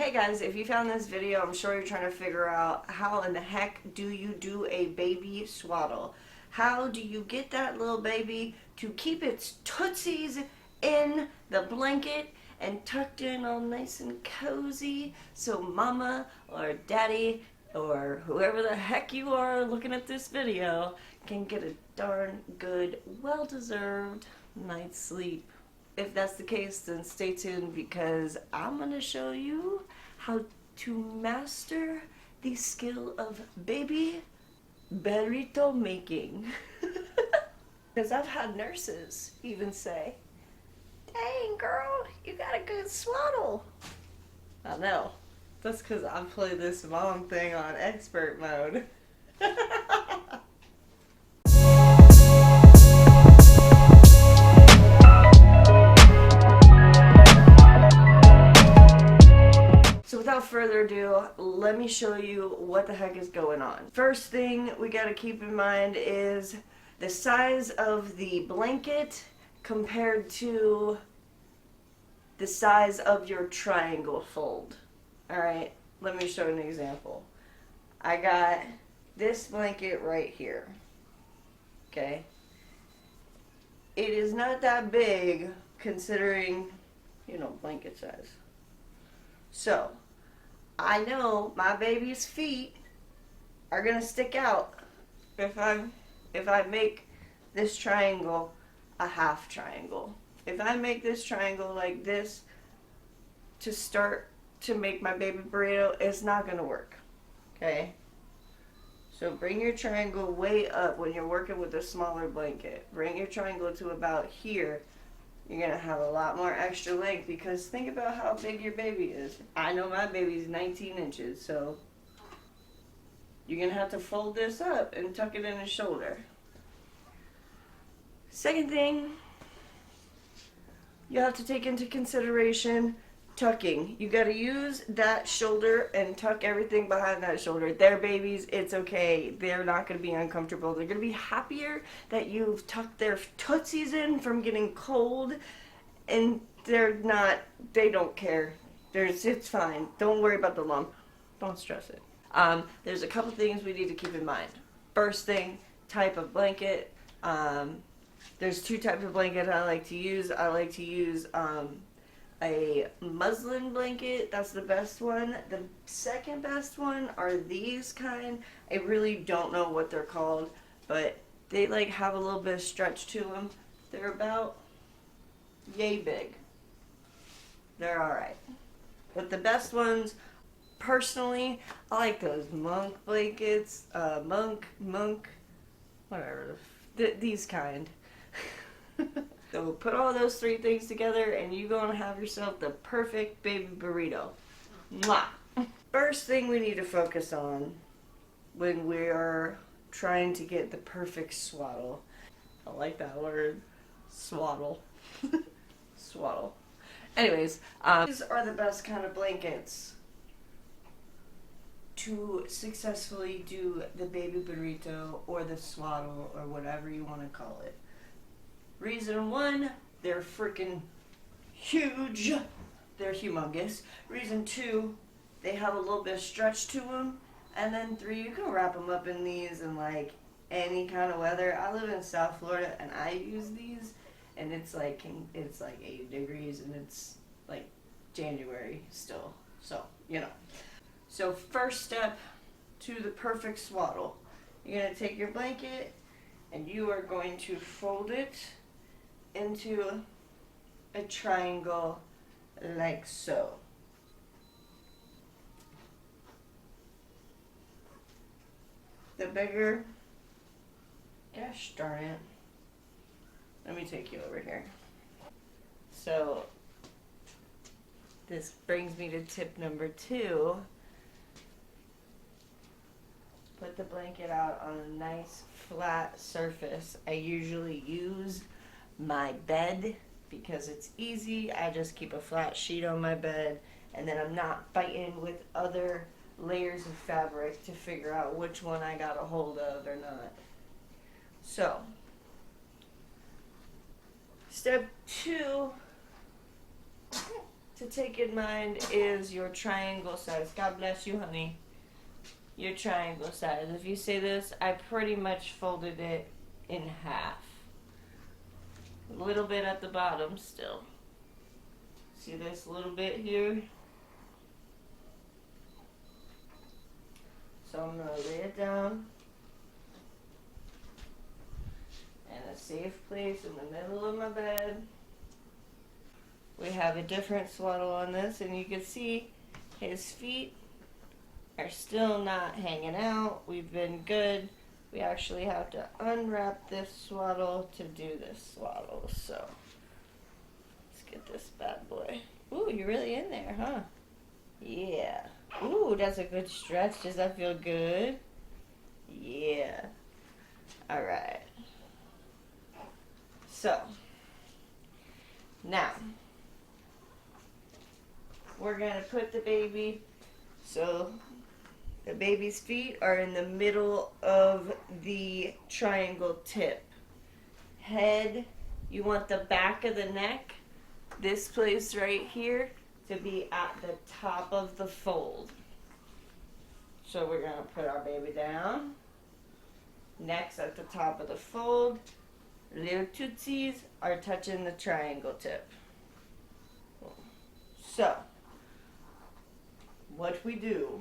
Hey guys, if you found this video, I'm sure you're trying to figure out how in the heck do you do a baby swaddle? How do you get that little baby to keep its tootsies in the blanket and tucked in all nice and cozy so mama or daddy or whoever the heck you are looking at this video can get a darn good, well-deserved night's sleep? If that's the case, then stay tuned because I'm going to show you how to master the skill of baby burrito making. Because I've had nurses even say, "Dang girl, you got a good swaddle." I know. That's because I play this mom thing on expert mode. So without further ado, let me show you what the heck is going on. First thing we gotta keep in mind is the size of the blanket compared to the size of your triangle fold. Alright, let me show you an example. I got this blanket right here. Okay? It is not that big considering, blanket size. So, I know my baby's feet are gonna stick out if I make this triangle a half triangle. If I make this triangle like this to start to make my baby burrito, it's not gonna work. Okay? So bring your triangle way up when you're working with a smaller blanket. Bring your triangle to about here. You're going to have a lot more extra length because think about how big your baby is. I know my baby's 19 inches, so you're going to have to fold this up and tuck it in his shoulder. Second thing, you have to take into consideration tucking. You got to use that shoulder and tuck everything behind that shoulder. They're babies, it's okay. They're not going to be uncomfortable. They're going to be happier that you've tucked their tootsies in from getting cold, and they don't care. It's fine. Don't worry about the lump. Don't stress it. There's a couple things we need to keep in mind. First thing, type of blanket. There's two types of blanket I like to use. I like to use a muslin blanket. That's the best one. The second best one are these kind. I really don't know what they're called, but they have a little bit of stretch to them. They're about yay big. They're alright. But the best ones, personally, I like those monk blankets. Monk, whatever. These kind. So put all those three things together and you're going to have yourself the perfect baby burrito. Mwah! First thing we need to focus on when we are trying to get the perfect swaddle. I like that word. Swaddle. Swaddle. Anyways, these are the best kind of blankets to successfully do the baby burrito or the swaddle or whatever you want to call it. Reason one, they're freaking huge. They're humongous. Reason two, they have a little bit of stretch to them. And then three, you can wrap them up in these in any kind of weather. I live in South Florida and I use these, and it's like 80 degrees and it's like January still. So, So first step to the perfect swaddle. You're going to take your blanket and you are going to fold it into a triangle like so. The bigger, gosh darn it, let me take you over here. So this brings me to tip number 2. Put the blanket out on a nice flat surface. I usually use my bed because it's easy. I just keep a flat sheet on my bed and then I'm not fighting with other layers of fabric to figure out which one I got a hold of or not. So, step 2 to to take in mind is your triangle size. God bless you, honey. Your triangle size. If you say this, I pretty much folded it in half. A little bit at the bottom still. See this little bit here? So I'm going to lay it down in a safe place in the middle of my bed. We have a different swaddle on this, and you can see his feet are still not hanging out. We've been good. We actually have to unwrap this swaddle to do this swaddle. So let's get this bad boy. Ooh, you're really in there, huh? Yeah. Ooh, that's a good stretch. Does that feel good? Yeah. All right. So now we're going to put the baby, so the baby's feet are in the middle of the triangle tip. Head, you want the back of the neck, this place right here, to be at the top of the fold. So we're going to put our baby down. Neck's at the top of the fold. Little tootsies are touching the triangle tip. So, what we do,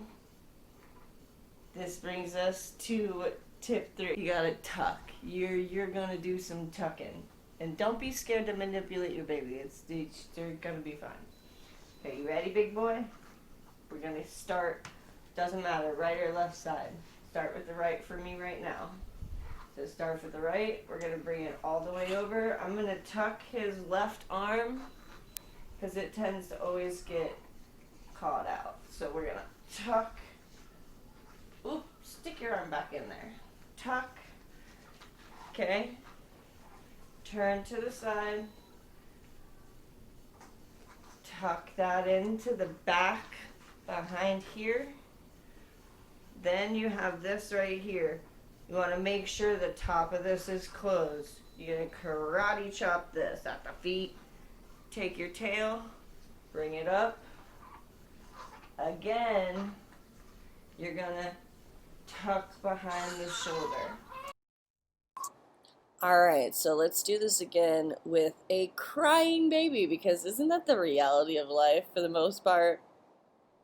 this brings us to tip 3. You gotta tuck. You're gonna do some tucking. And don't be scared to manipulate your baby. They're gonna be fine. Okay, you ready, big boy? We're gonna start, doesn't matter, right or left side. Start with the right for me right now. So start with the right, we're gonna bring it all the way over. I'm gonna tuck his left arm, because it tends to always get caught out. So we're gonna tuck, oop, stick your arm back in there. Tuck, okay. Turn to the side. Tuck that into the back behind here. Then you have this right here. You want to make sure the top of this is closed. You're going to karate chop this at the feet. Take your tail, bring it up. Again, you're going to tuck behind the shoulder. Alright, so let's do this again with a crying baby, because isn't that the reality of life for the most part?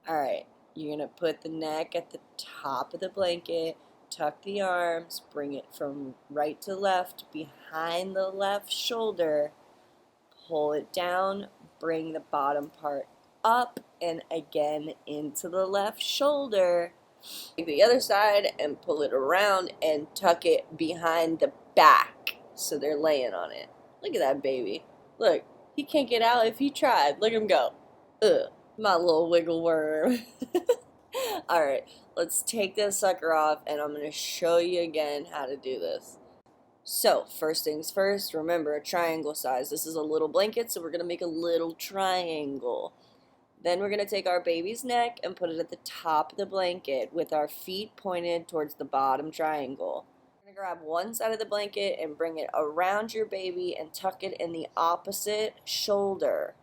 Alright, you're going to put the neck at the top of the blanket, tuck the arms, bring it from right to left behind the left shoulder, pull it down, bring the bottom part up and again into the left shoulder. Take the other side and pull it around and tuck it behind the back so they're laying on it. Look at that baby. Look, he can't get out if he tried. Look at him go. Ugh, my little wiggle worm. Alright, let's take this sucker off and I'm going to show you again how to do this. So, first things first, remember a triangle size. This is a little blanket, so we're going to make a little triangle. Then we're going to take our baby's neck and put it at the top of the blanket with our feet pointed towards the bottom triangle. We're going to grab one side of the blanket and bring it around your baby and tuck it in the opposite shoulder.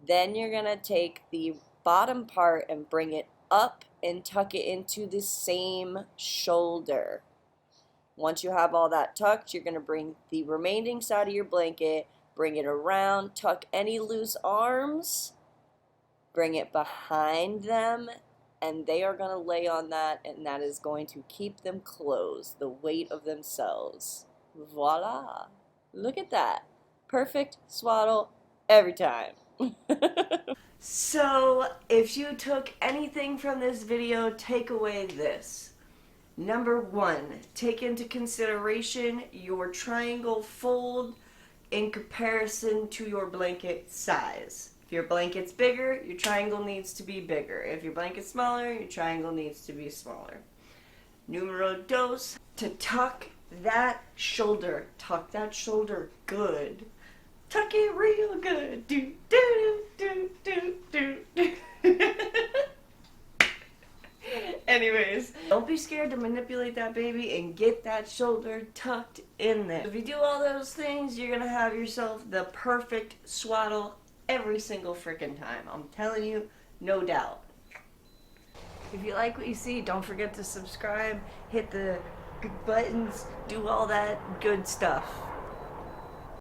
Then you're going to take the bottom part and bring it up and tuck it into the same shoulder. Once you have all that tucked, you're going to bring the remaining side of your blanket, bring it around, tuck any loose arms, bring it behind them, and they are going to lay on that, and that is going to keep them closed, the weight of themselves. Voila! Look at that. Perfect swaddle every time. So, if you took anything from this video, take away this. Number 1, take into consideration your triangle fold in comparison to your blanket size. If your blanket's bigger, your triangle needs to be bigger. If your blanket's smaller, your triangle needs to be smaller. Numero 2, to tuck that shoulder. Tuck that shoulder good. Tuck it real good. Do, do, do, do, do, do. Anyways, don't be scared to manipulate that baby and get that shoulder tucked in there. If you do all those things, you're going to have yourself the perfect swaddle every single freaking time. I'm telling you, no doubt. If you like what you see, don't forget to subscribe, hit the buttons, do all that good stuff.